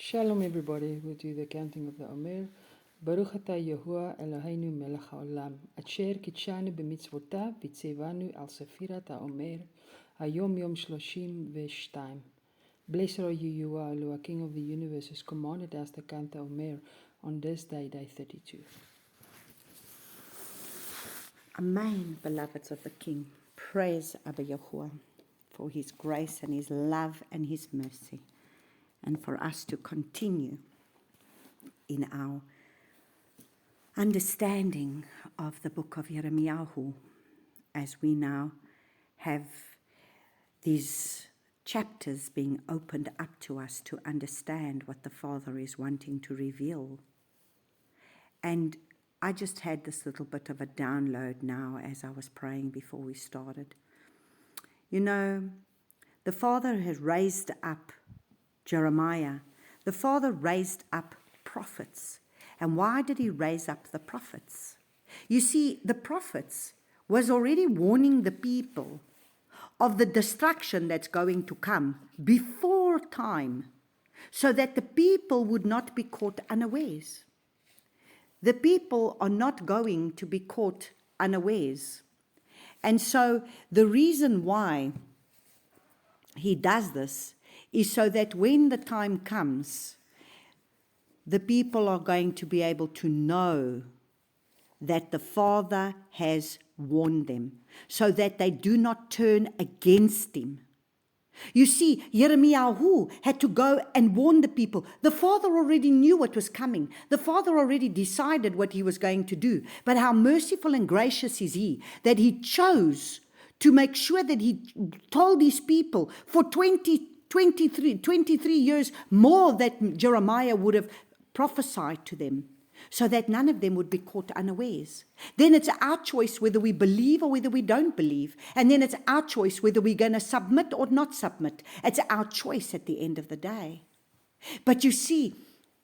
Shalom everybody, we do the counting of the Omer. Baruch atah Yahuwah Eloheinu melech haolam, asher kitshanu b'mitzvotav v'tzivanu al sefirat haOmer, hayom yom shloshim v'shtayim. Blessed are you, Yahuwah, Elohim, King of the universe, who has commanded us to count the Omer on this day, day 32. Amen, beloveds of the King. Praise Abba Yahuwah for his grace and his love and his mercy, and for us to continue in our understanding of the book of Yirmiyahu as we now have these chapters being opened up to us to understand what the Father is wanting to reveal. And I just had this little bit of a download now as I was praying before we started. You know, the Father has raised up Jeremiah. The Father raised up prophets. And why did he raise up the prophets? You see, the prophets was already warning the people of the destruction that's going to come before time, so that the people would not be caught unawares. The people are not going to be caught unawares. And so the reason why he does this is so that when the time comes, the people are going to be able to know that the Father has warned them, so that they do not turn against him. You see, Yirmiyahu had to go and warn the people. The Father already knew what was coming. The Father already decided what he was going to do. But how merciful and gracious is he that he chose to make sure that he told his people for 23 years more that Jeremiah would have prophesied to them, so that none of them would be caught unawares. Then it's our choice whether we believe or whether we don't believe. And then it's our choice whether we're going to submit or not submit. It's our choice at the end of the day. But you see,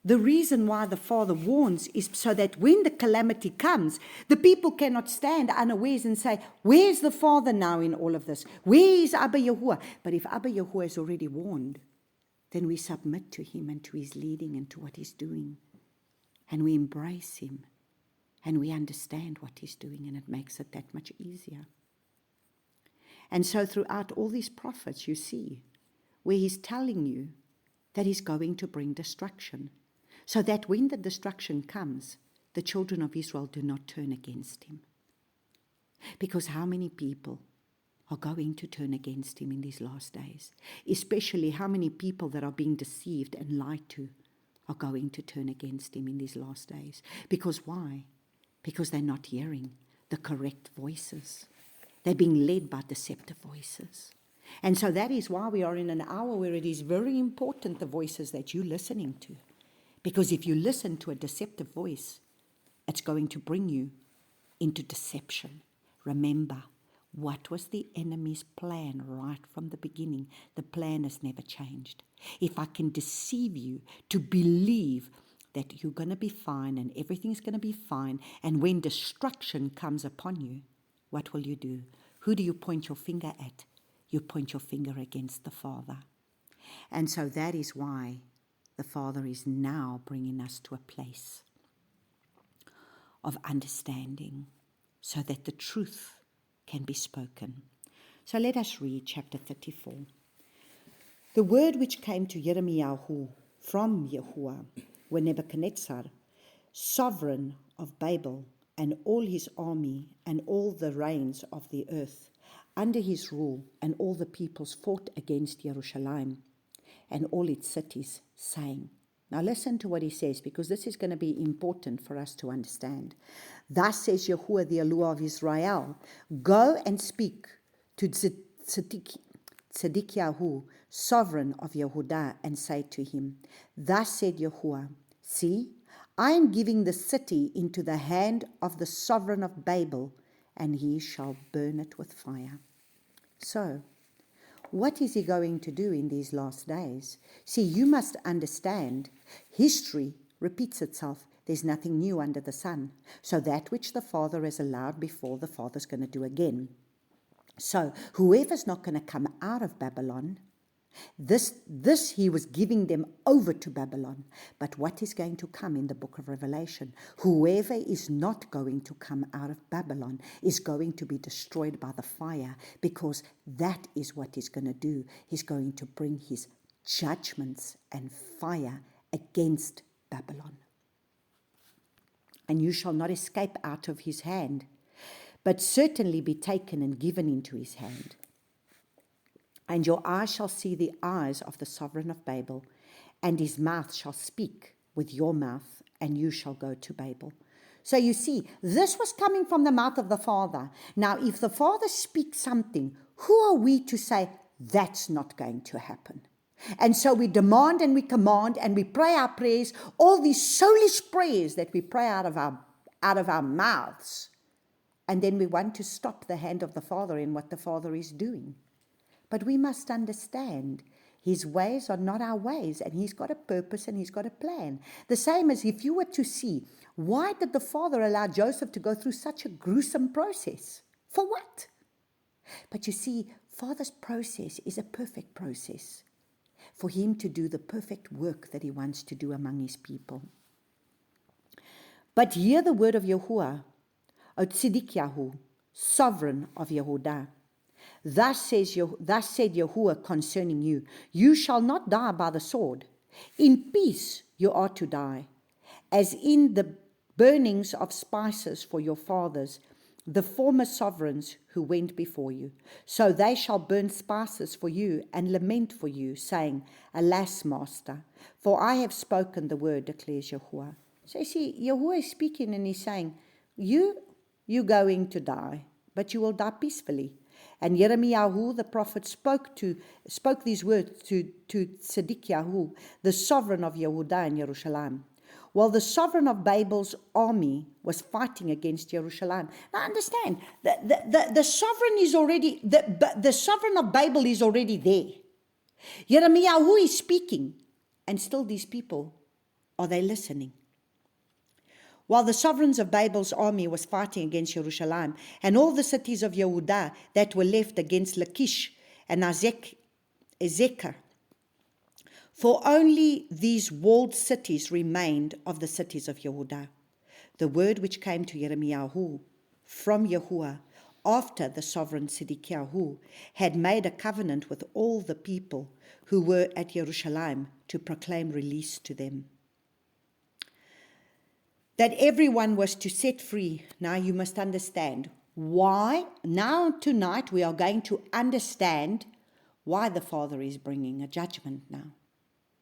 the reason why the Father warns is so that when the calamity comes, the people cannot stand unawares and say, where's the Father now in all of this? Where is Abba Yahuwah? But if Abba Yahuwah has already warned, then we submit to him and to his leading and to what he's doing. And we embrace him, and we understand what he's doing, and it makes it that much easier. And so throughout all these prophets, you see, where he's telling you that he's going to bring destruction, so that when the destruction comes, the children of Israel do not turn against him. Because how many people are going to turn against him in these last days? Especially how many people that are being deceived and lied to are going to turn against him in these last days. Because why? Because they're not hearing the correct voices. They're being led by deceptive voices. And so that is why we are in an hour where it is very important the voices that you're listening to. Because if you listen to a deceptive voice, it's going to bring you into deception. Remember, what was the enemy's plan right from the beginning? The plan has never changed. If I can deceive you to believe that you're going to be fine and everything's going to be fine, and when destruction comes upon you, what will you do? Who do you point your finger at? You point your finger against the Father. And so that is why the Father is now bringing us to a place of understanding, so that the truth can be spoken. So let us read chapter 34. The word which came to Yirmiyahu from Yahuwah, when Nebuchadnezzar, sovereign of Babel, and all his army, and all the reigns of the earth, under his rule, and all the peoples fought against Jerusalem, and all its cities, saying, now listen to what he says, because this is going to be important for us to understand. Thus says Yahuwah, the Eloah of Israel, go and speak to Tzedekyahu, sovereign of Yehudah, and say to him, thus said Yahuwah, see, I am giving the city into the hand of the sovereign of Babel, and he shall burn it with fire. So, what is he going to do in these last days? See, you must understand, history repeats itself. There's nothing new under the sun. So that which the Father has allowed before, the Father's going to do again. So whoever's not going to come out of Babylon This he was giving them over to Babylon. But what is going to come in the book of Revelation? Whoever is not going to come out of Babylon is going to be destroyed by the fire, because that is what he's going to do. He's going to bring his judgments and fire against Babylon. And you shall not escape out of his hand, but certainly be taken and given into his hand. And your eyes shall see the eyes of the sovereign of Babel, and his mouth shall speak with your mouth, and you shall go to Babel. So you see, this was coming from the mouth of the Father. Now, if the Father speaks something, who are we to say, that's not going to happen? And so we demand and we command and we pray our prayers, all these soulish prayers that we pray out of our mouths. And then we want to stop the hand of the Father in what the Father is doing. But we must understand his ways are not our ways, and he's got a purpose and he's got a plan. The same as if you were to see, why did the Father allow Joseph to go through such a gruesome process? For what? But you see, Father's process is a perfect process for him to do the perfect work that he wants to do among his people. But hear the word of Yahuwah, O Tzidkiyahu, sovereign of Yehudah. Thus said Yahuwah concerning you, you shall not die by the sword. In peace you are to die, as in the burnings of spices for your fathers, the former sovereigns who went before you. So they shall burn spices for you and lament for you, saying, Alas, Master, for I have spoken the word, declares Yahuwah. So you see, Yahuwah is speaking and he's saying, you're going to die, but you will die peacefully. And Yirmiyahu, the prophet, spoke these words to Tzidkiyahu, the sovereign of Yehudah and Jerusalem, while the sovereign of Babel's army was fighting against Jerusalem. Now understand, the sovereign is already, the sovereign of Babel is already there. Yirmiyahu is speaking, and still these people, are they listening? While the sovereigns of Babel's army was fighting against Jerusalem, and all the cities of Yehudah that were left against Lachish and Azekah, for only these walled cities remained of the cities of Yehudah. The word which came to Yirmiyahu from Yahuwah after the sovereign Tzidkiyahu had made a covenant with all the people who were at Jerusalem to proclaim release to them. That everyone was to set free. Now you must understand why. Now tonight we are going to understand why the Father is bringing a judgment now.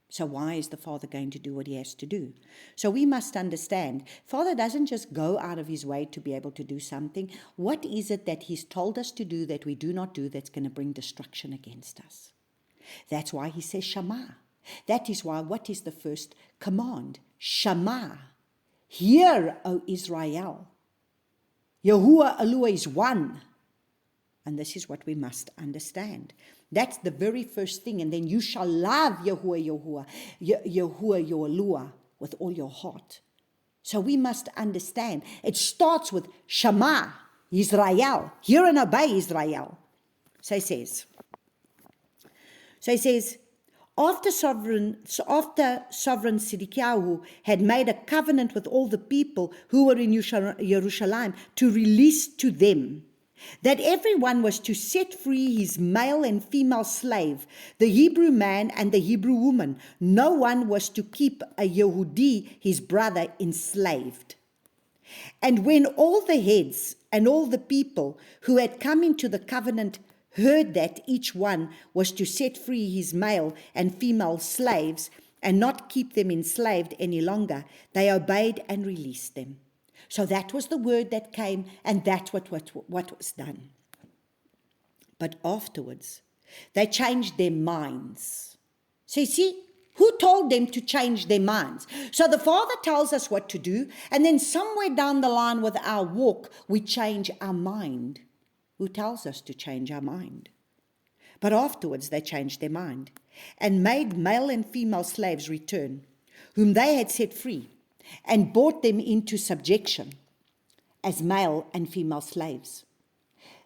So why is the Father going to do what he has to do? So we must understand, Father doesn't just go out of his way to be able to do something. What is it that he's told us to do that we do not do that's going to bring destruction against us? That's why he says Shema. That is why, what is the first command? Shema. Hear, O Israel. Yahuwah Elohim is one. And this is what we must understand. That's the very first thing. And then you shall love Yahuwah your Elohim with all your heart. So we must understand. It starts with Shema, Israel. Hear and obey, Israel. So he says, after sovereign Tzidkiyahu had made a covenant with all the people who were in Jerusalem to release to them, that everyone was to set free his male and female slave, the Hebrew man and the Hebrew woman. No one was to keep a Yehudi, his brother, enslaved. And when all the heads and all the people who had come into the covenant heard that each one was to set free his male and female slaves and not keep them enslaved any longer, they obeyed and released them. So that was the word that came, and that's what was done. But afterwards, they changed their minds. So you see, who told them to change their minds? So the Father tells us what to do, and then somewhere down the line with our walk, we change our mind. Who tells us to change our mind? But afterwards they changed their mind and made male and female slaves return, whom they had set free, and brought them into subjection as male and female slaves.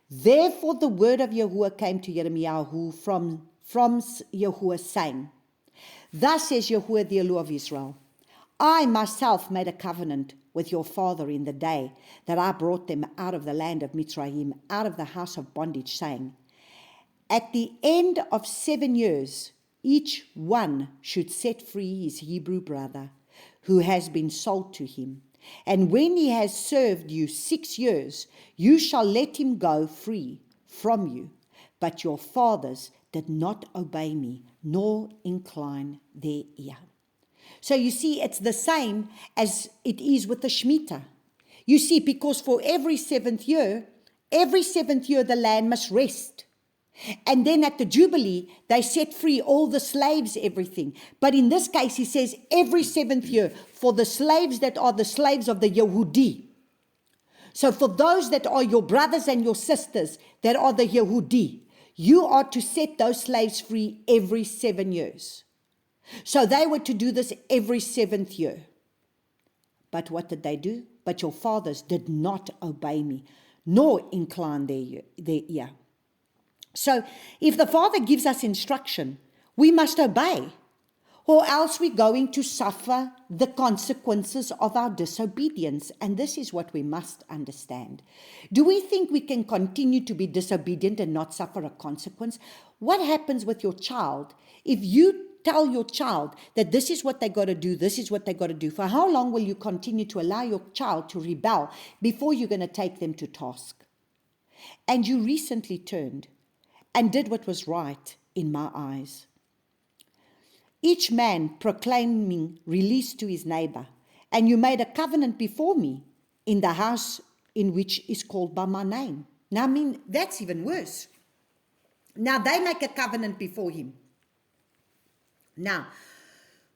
Therefore the word of Yahuwah came to Yirmiyahu from from Yahuwah, saying, Thus says Yahuwah, the Allah of Israel, I myself made a covenant with your father in the day that I brought them out of the land of Mitzrayim, out of the house of bondage, saying, At the end of 7 years, each one should set free his Hebrew brother who has been sold to him. And when he has served you 6 years, you shall let him go free from you. But your fathers did not obey me, nor incline their ear. So you see, it's the same as it is with the Shemitah. You see, because for every seventh year, the land must rest. And then at the Jubilee, they set free all the slaves, everything. But in this case, he says every 7th year for the slaves that are the slaves of the Yehudi. So for those that are your brothers and your sisters that are the Yehudi, you are to set those slaves free every 7 years. So they were to do this every 7th year. But what did they do? But your fathers did not obey me, nor incline their ear. So if the Father gives us instruction, we must obey, or else we're going to suffer the consequences of our disobedience. And this is what we must understand. Do we think we can continue to be disobedient and not suffer a consequence? What happens with your child if you tell your child that this is what they got to do, this is what they got to do? For how long will you continue to allow your child to rebel before you're going to take them to task? And you recently turned and did what was right in my eyes. Each man proclaiming release to his neighbor, and you made a covenant before me in the house in which is called by my name. Now, I mean, that's even worse. Now, they make a covenant before him. Now,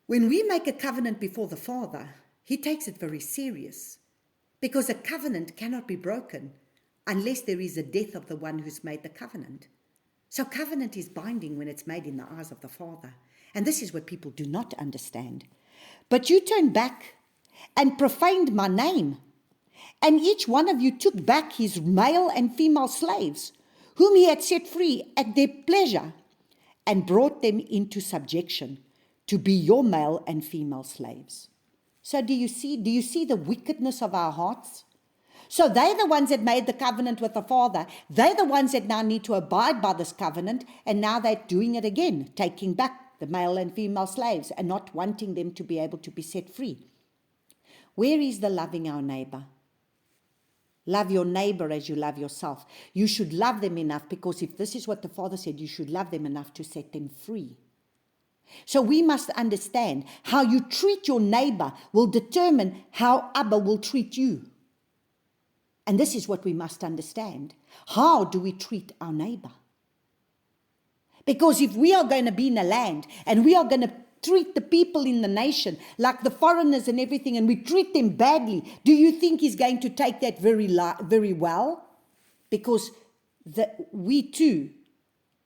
when we make a covenant before the Father, he takes it very serious, because a covenant cannot be broken unless there is a death of the one who's made the covenant. So covenant is binding when it's made in the eyes of the Father. And this is what people do not understand. But you turned back and profaned my name. And each one of you took back his male and female slaves, whom he had set free at their pleasure, and brought them into subjection to be your male and female slaves. So do you see the wickedness of our hearts? So they're the ones that made the covenant with the Father. They're the ones that now need to abide by this covenant, and now they're doing it again, taking back the male and female slaves and not wanting them to be able to be set free. Where is the loving our neighbor? Love your neighbor as you love yourself. You should love them enough, because if this is what the Father said, you should love them enough to set them free. So we must understand how you treat your neighbor will determine how Abba will treat you. And this is what we must understand. How do we treat our neighbor? Because if we are going to be in a land and we are going to treat the people in the nation like the foreigners and everything, and we treat them badly, do you think he's going to take that very well? Because we too,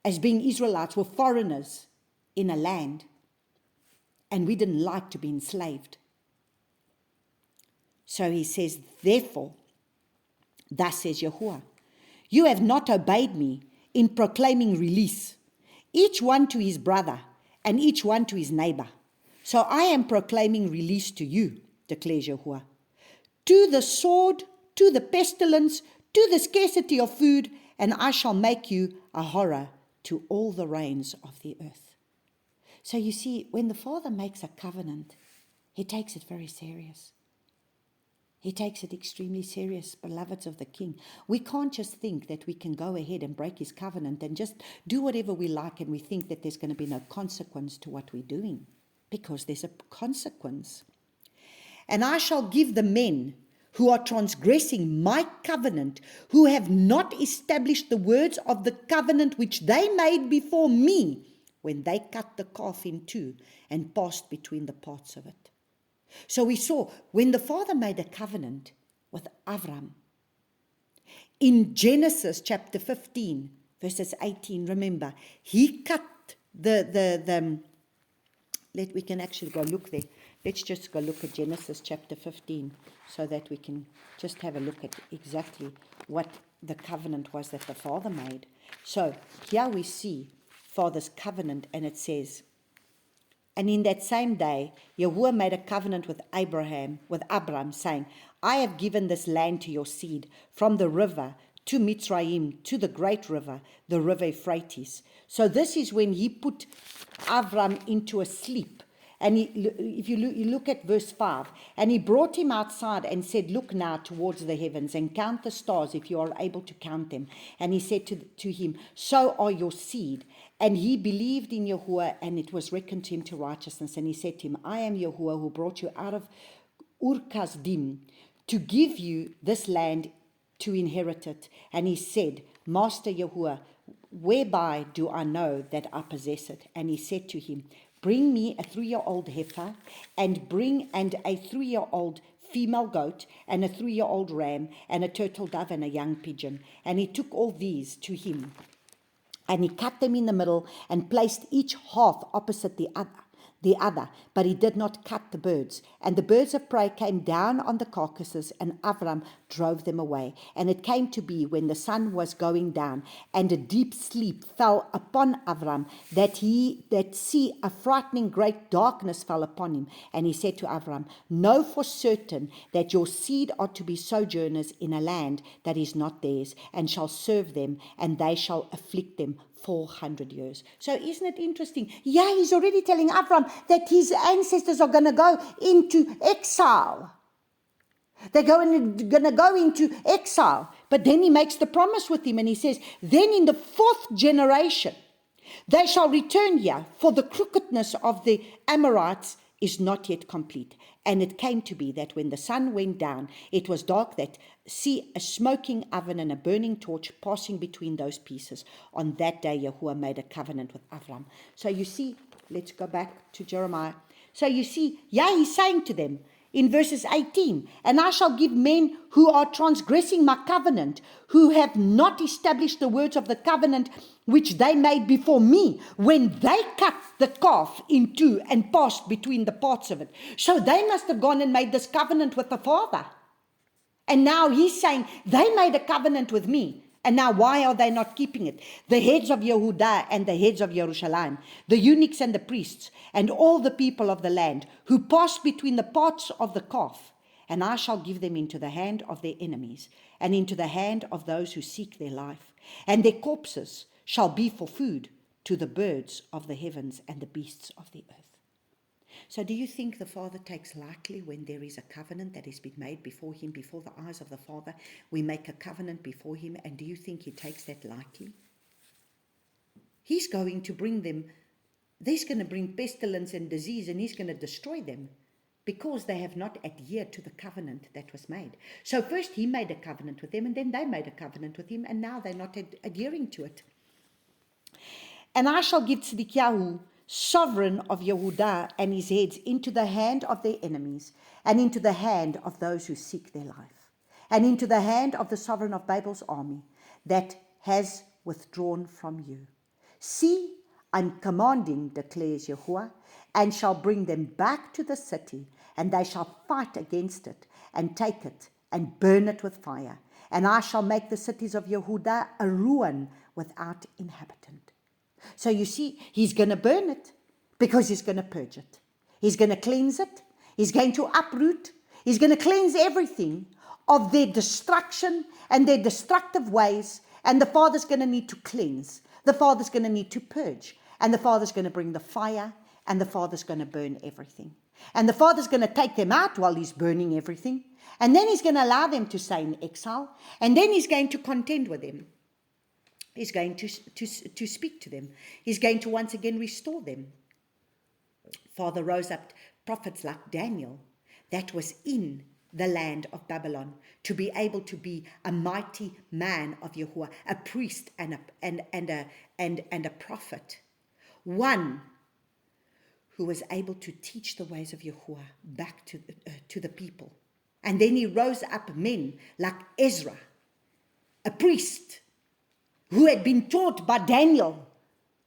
as being Israelites, were foreigners in a land, and we didn't like to be enslaved. So he says, therefore, thus says Yahuwah, you have not obeyed me in proclaiming release, each one to his brother and each one to his neighbor. So I am proclaiming release to you, declares Yahuwah, to the sword, to the pestilence, to the scarcity of food, and I shall make you a horror to all the reigns of the earth. So you see, when the Father makes a covenant, he takes it very serious. He takes it extremely serious, beloveds of the King. We can't just think that we can go ahead and break his covenant and just do whatever we like, and we think that there's going to be no consequence to what we're doing, because there's a consequence. And I shall give the men who are transgressing my covenant, who have not established the words of the covenant which they made before me, when they cut the calf in two and passed between the parts of it. So we saw when the Father made a covenant with Avram, in Genesis chapter 15, verses 18, remember, he cut we can actually go look there. Let's just go look at Genesis chapter 15 so that we can just have a look at exactly what the covenant was that the Father made. So here we see father's covenant, and it says, and in that same day, Yahuwah made a covenant with Abram, saying, I have given this land to your seed, from the river to Mitzrayim, to the great river, the river Euphrates. So this is when he put Abram into a sleep. And if you look at verse 5, and he brought him outside and said, look now towards the heavens and count the stars if you are able to count them. And he said to him, so are your seed. And he believed in Yahuwah, and it was reckoned to him to righteousness. And he said to him, I am Yahuwah who brought you out of Ur-Kasdim to give you this land to inherit it. And he said, Master Yahuwah, whereby do I know that I possess it? And he said to him, bring me a 3-year-old heifer, and a 3-year-old female goat, and a 3-year-old ram, and a turtle dove, and a young pigeon. And he took all these to him, and he cut them in the middle, and placed each half opposite the other, but he did not cut the birds. And the birds of prey came down on the carcasses, and Avram drove them away. And it came to be, when the sun was going down, and a deep sleep fell upon Avram, that a frightening great darkness fell upon him. And he said to Avram, know for certain that your seed are to be sojourners in a land that is not theirs, and shall serve them, and they shall afflict them 400 years. So isn't it interesting? Yeah, he's already telling Avram that his ancestors are going to go into exile. They're going to go into exile. But then he makes the promise with him, and he says, then in the 4th generation, they shall return here, for the crookedness of the Amorites is not yet complete. And it came to be that when the sun went down, it was dark, that see a smoking oven and a burning torch passing between those pieces. On that day, Yahuwah made a covenant with Avram. So you see, let's go back to Jeremiah. So you see, yeah, he's saying to them in verses 18, and I shall give men who are transgressing my covenant, who have not established the words of the covenant which they made before me, when they cut the calf in two and passed between the parts of it. So they must have gone and made this covenant with the Father. And now he's saying, they made a covenant with me. And now why are they not keeping it? The heads of Yehudah and the heads of Jerusalem, the eunuchs and the priests, and all the people of the land, who passed between the parts of the calf. And I shall give them into the hand of their enemies, and into the hand of those who seek their life. And their corpses shall be for food to the birds of the heavens and the beasts of the earth. So do you think the Father takes lightly when there is a covenant that has been made before him, before the eyes of the Father? We make a covenant before him, and do you think he takes that lightly? He's going to bring them, he's going to bring pestilence and disease, and he's going to destroy them because they have not adhered to the covenant that was made. So first he made a covenant with them, and then they made a covenant with him, and now they're not adhering to it. And I shall give Tzidkiyahu, sovereign of Yehudah, and his heads into the hand of their enemies, and into the hand of those who seek their life, and into the hand of the sovereign of Babel's army that has withdrawn from you. See, I'm commanding, declares Yahuwah, and shall bring them back to the city, and they shall fight against it, and take it, and burn it with fire. And I shall make the cities of Yehudah a ruin without inhabitant. So you see, he's going to burn it because he's going to purge it. He's going to cleanse it. He's going to uproot. He's going to cleanse everything of their destruction and their destructive ways. And the Father's going to need to cleanse. The Father's going to need to purge. And the Father's going to bring the fire, and the Father's going to burn everything. And the Father's going to take them out while he's burning everything. And then he's going to allow them to stay in exile. And then he's going to contend with them. He's going to speak to them. He's going to once again restore them. Father rose up prophets like Daniel that was in the land of Babylon to be able to be a mighty man of Yahuwah, a priest and a prophet. One who was able to teach the ways of Yahuwah back to the people. And then he rose up men like Ezra, a priest, who had been taught by Daniel,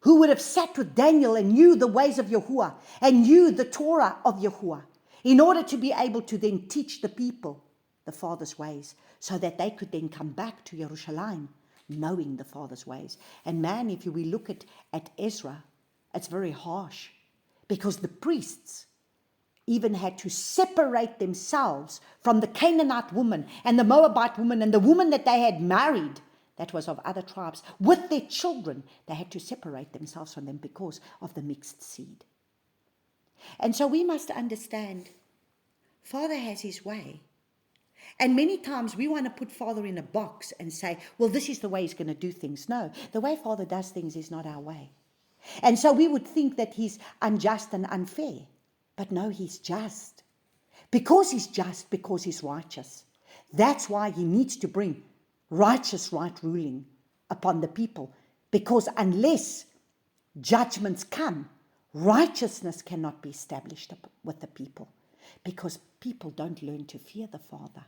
who would have sat with Daniel and knew the ways of Yahuwah and knew the Torah of Yahuwah, in order to be able to then teach the people the Father's ways, so that they could then come back to Jerusalem knowing the Father's ways. And man, if we look at Ezra, it's very harsh, because the priests even had to separate themselves from the Canaanite woman and the Moabite woman and the woman that they had married that was of other tribes with their children. They had to separate themselves from them because of the mixed seed. And so we must understand Father has his way. And many times we want to put Father in a box and say, well, this is the way he's going to do things. No, the way Father does things is not our way. And so we would think that he's unjust and unfair. But no, he's just. Because he's just, because he's righteous. That's why he needs to bring righteous right ruling upon the people. Because unless judgments come, righteousness cannot be established with the people. Because people don't learn to fear the Father.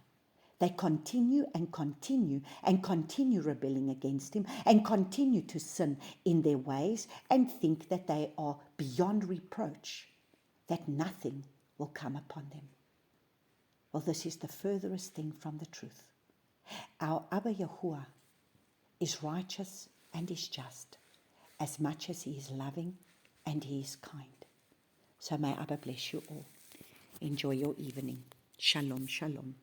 They continue and continue and continue rebelling against him and continue to sin in their ways and think that they are beyond reproach, that nothing will come upon them. Well, this is the furthest thing from the truth. Our Abba Yahuwah is righteous and is just, as much as he is loving and he is kind. So may Abba bless you all. Enjoy your evening. Shalom, shalom.